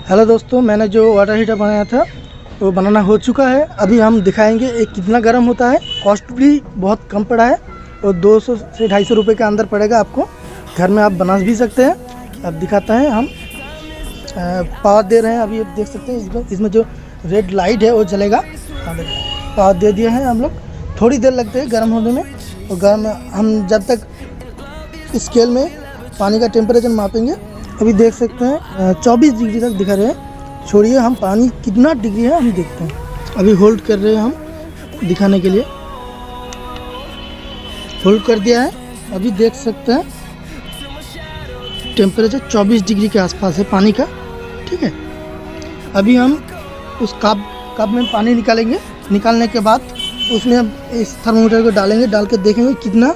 Hello दोस्तों, मैंने जो वाटर हीटर बनाया था वो बनाना हो चुका है। अभी हम दिखाएंगे ये कितना गर्म होता है। कॉस्ट भी बहुत कम पड़ा है और 200 से 250 रुपये के अंदर पड़ेगा आपको। घर में आप बना भी सकते हैं। अब दिखाते हैं हम। पावर दे रहे हैं, अभी आप देख सकते हैं इसमें जो रेड लाइट है वो जलेगा। पावर दे दिए हैं हम लोग। थोड़ी देर लगती है गर्म होने में। और गर्म हम जब तक स्केल में पानी का टेम्परेचर मापेंगे। अभी देख सकते हैं 24 डिग्री तक दिखा रहे हैं। छोड़िए, हम पानी कितना डिग्री है हम देखते हैं। अभी होल्ड कर रहे हैं हम दिखाने के लिए। होल्ड कर दिया है। अभी देख सकते हैं टेम्परेचर 24 डिग्री के आसपास है पानी का। ठीक है, अभी हम उस कप में पानी निकालेंगे। निकालने के बाद उसमें हम इस थर्मोमीटर को डालेंगे। डाल के देखेंगे कितना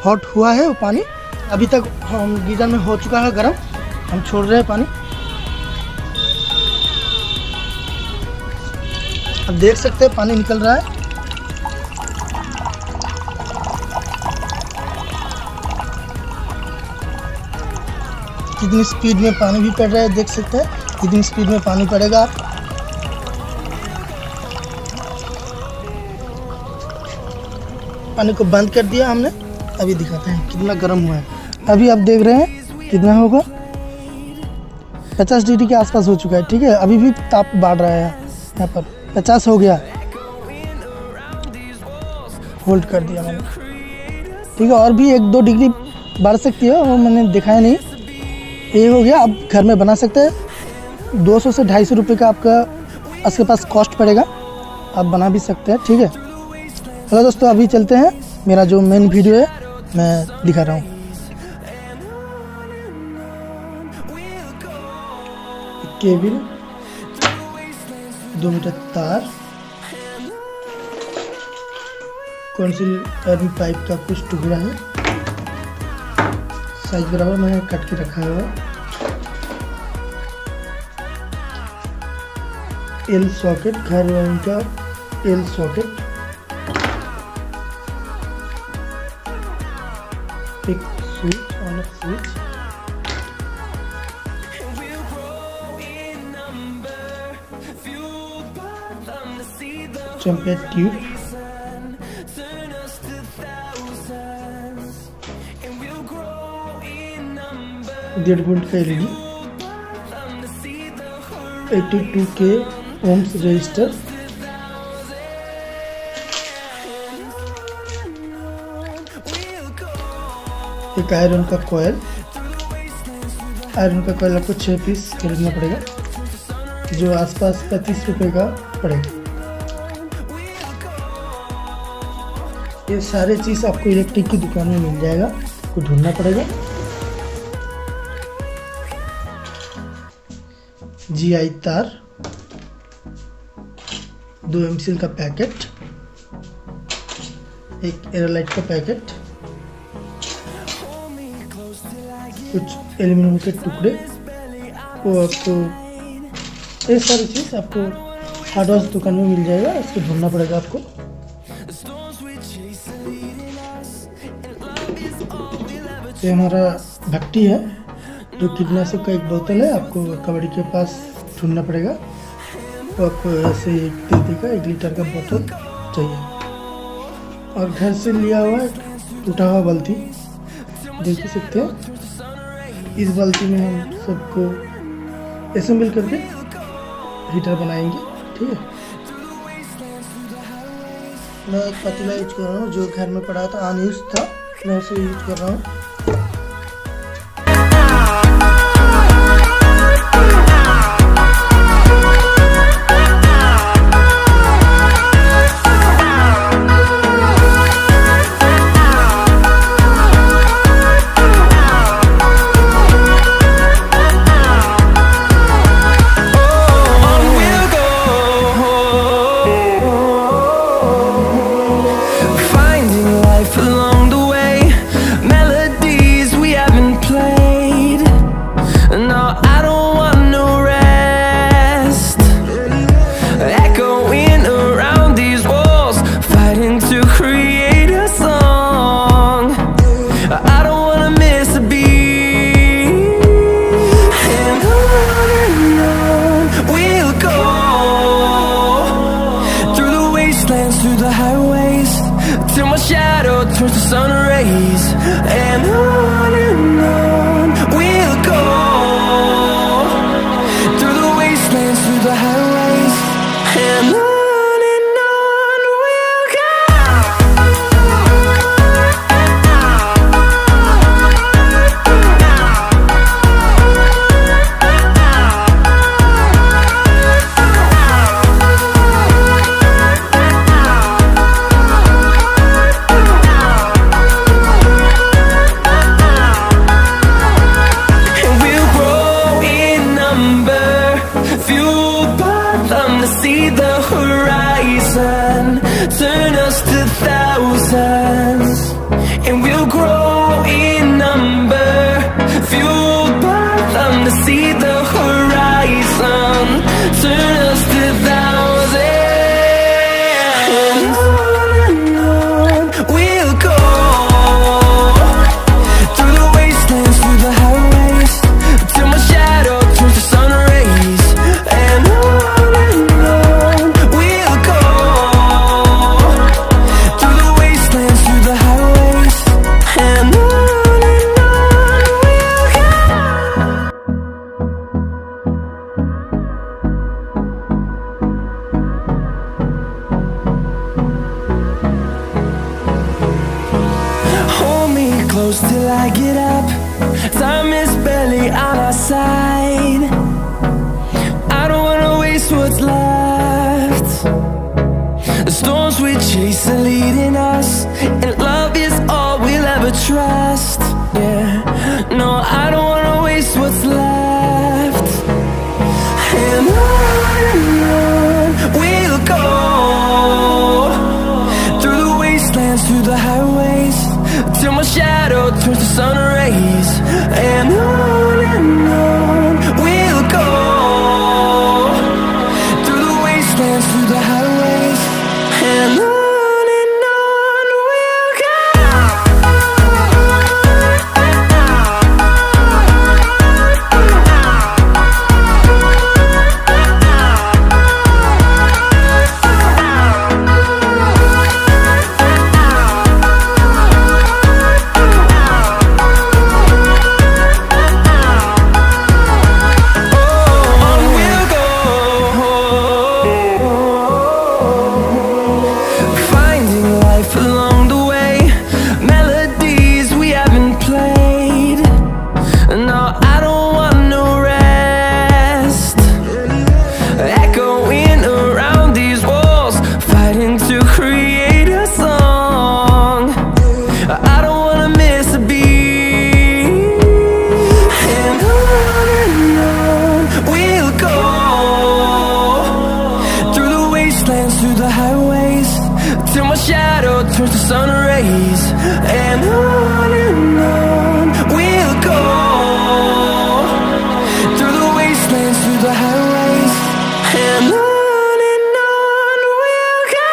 हॉट हुआ है वो पानी। अभी तक हम गीजर में हो चुका है गर्म। हम छोड़ रहे हैं पानी। अब देख सकते हैं पानी निकल रहा है। कितनी स्पीड में पानी भी पड़ रहा है, देख सकते हैं कितनी स्पीड में पानी पड़ेगा। आप पानी को बंद कर दिया हमने। अभी दिखाते हैं कितना गर्म हुआ है। अभी आप देख रहे हैं कितना होगा, 50 डिग्री के आसपास हो चुका है। ठीक है, अभी भी ताप बढ़ रहा है। यहाँ पर 50 हो गया। होल्ड कर दिया मैंने। ठीक है, और भी 1-2 डिग्री बढ़ सकती है, वो मैंने दिखाया नहीं। ये हो गया। आप घर में बना सकते हैं। 200 से 250 रुपये का आपका आपके पास कॉस्ट पड़ेगा। आप बना भी सकते हैं। ठीक है, चलो दोस्तों अभी चलते हैं। मेरा जो मेन वीडियो है मैं दिखा रहा हूँ। केबल, 2 मीटर तार, कौनसिल पाइप का कुछ टुकड़ा है, साइज बराबर मैंने कट के रखा हुआ है। एल सॉकेट, घर वाइन का एल सॉकेट, एक स्विच, ऑन ऑफ स्विच, चम्पेट ट्यूब, डेढ़ वोल्ट का एलईडी, 82K ओम्स रजिस्टर, एक आयरन का कॉयल। आयरन का कॉयल आपको 6 पीस खरीदना पड़ेगा, जो आसपास 35 रुपये का पड़ेगा। ये सारे चीज़ आपको इलेक्ट्रिक की दुकान में मिल जाएगा, आपको ढूंढना पड़ेगा। GI तार, 2 एमसील का पैकेट, एक एयरलाइट का पैकेट, कुछ एल्यूमिनियम के टुकड़े, वो आपको ये सारी चीज़ आपको हार्डवेयर दुकान में मिल जाएगा। इसको ढूंढना पड़ेगा आपको। ये हमारा भट्टी है, जो कीटनाशक का एक बोतल है। आपको कबाड़ी के पास ढूंढना पड़ेगा। तो आपको ऐसे दे देगा, 1 लीटर का बोतल चाहिए। और घर से लिया हुआ टूटा हुआ बाल्टी देख ही सकते हैं। इस बाल्टी में हम सबको असेंबल करके हीटर बनाएंगे। ठीक है, मैं एक पतीला यूज कर रहा हूँ, जो घर में पड़ा था, अनयूज था, मैं उसे यूज कर रहा हूँ। Along the way, melody turns to sun rays, and on we'll go, through the wastelands, through the highways, and on we'll go. See the horizon, turn us to thousands, and we'll grow in number, fueled by them to see the horizon, turn us to thousands, and on we'll go, through the wastelands, through the highways, till my shadow turns to sun rays, and on close till I get up. Time is barely on our side. I don't wanna waste what's left. The storms we chase are leading us, and love is all we'll ever trust. Yeah, no, I don't wanna waste what's left. And on we'll go, through the wastelands, through the highways, till my shadow turns to sun rays, and on we'll go, through the wastelands, through the highways, and on we'll go. Through the highways, till my shadow turns to sun rays, and on we'll go, through the wastelands, through the highways, and on we'll go.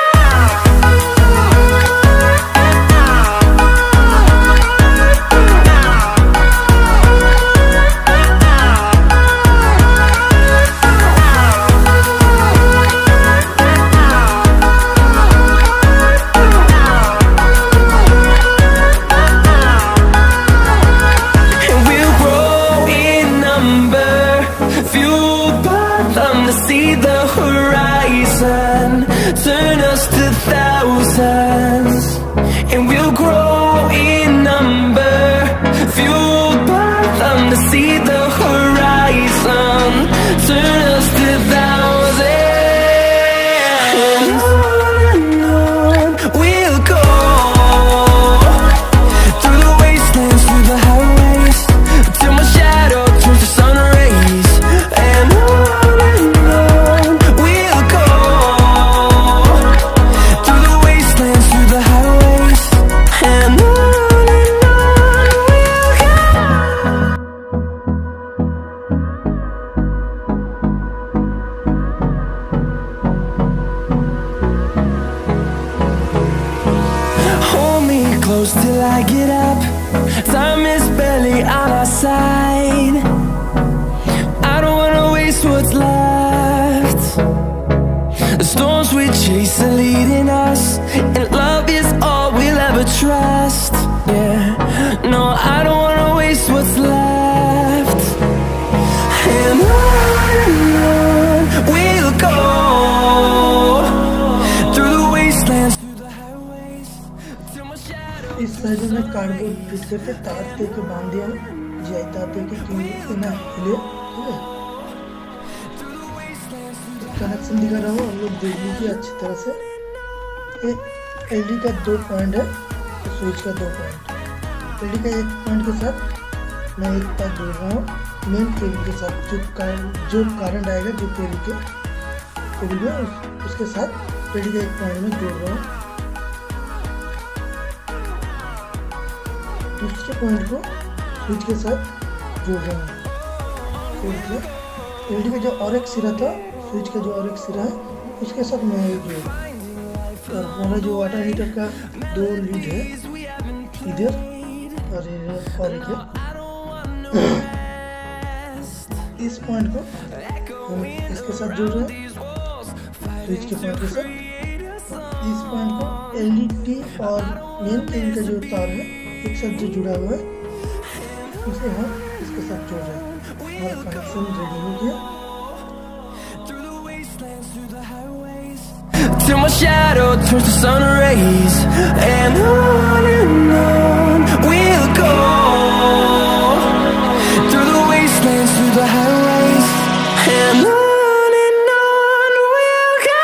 See the horizon, turn us to thousands, and we'll grow in number, fueled by them to see the horizon, turn us to thousands, and on we'll go, through the wastelands, through the highways, till my shadow turns to sun rays, and on close till I get up. Time is barely on our side. I don't wanna waste what's left. The storms we chase are leading us, and love is all we'll ever trust. Yeah, no, I don't wanna waste what's left. And on we'll go through the wastelands, through the highways, till my shadow. इस side में cardboard fit करके तार दे के बांध दिया जी तार दे के क्यों ना हिले ठीक है। कनेक्शन दिखा रहा हूँ, हम लोग देख लीजिए अच्छी तरह से। एलईडी का 2 पॉइंट है, स्विच का 2 पॉइंट। एलईडी का 1 पॉइंट के साथ मैं एक तार जोड़ रहा हूँ मेन केबल के साथ, जो करंट आएगा जो केबल में उसके साथ एलईडी का 1 पॉइंट में जोड़ रहा हूँ। दूसरे पॉइंट को स्विच के साथ जोड़ रहा हूँ। एलईडी का जो और एक सिरा था, स्विच का जो और एक सिरा है उसके साथ मैं जोड़। और हमारा जो वाटर हीटर का 2 लीड है इधर और इधर, इस पॉइंट को हम इसके साथ जोड़ रहे हैं स्विच के पॉइंट के साथ। इस पॉइंट को एलईडी और मेन केबल का जो तार है एक साथ जो जुड़ा हुआ है उसे हम इसके साथ जोड़ रहे हैं। हमारा कनेक्शन रेडी हो गया। Till my shadow turns to sun rays, and on we'll go through the wastelands, through the highways, and on we'll go.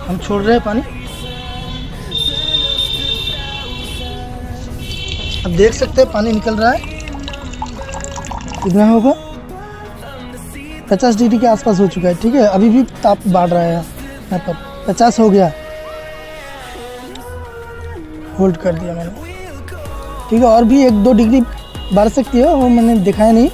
हम छोड़ रहे हैं पानी। अब देख सकते हैं पानी निकल रहा है। कितना होगा 50 डिग्री के आसपास हो चुका है ठीक है। अभी भी ताप बढ़ रहा है यहाँ पर 50 हो गया। होल्ड कर दिया मैंने ठीक है। और भी 1-2 डिग्री बढ़ सकती है, वो मैंने दिखाया नहीं।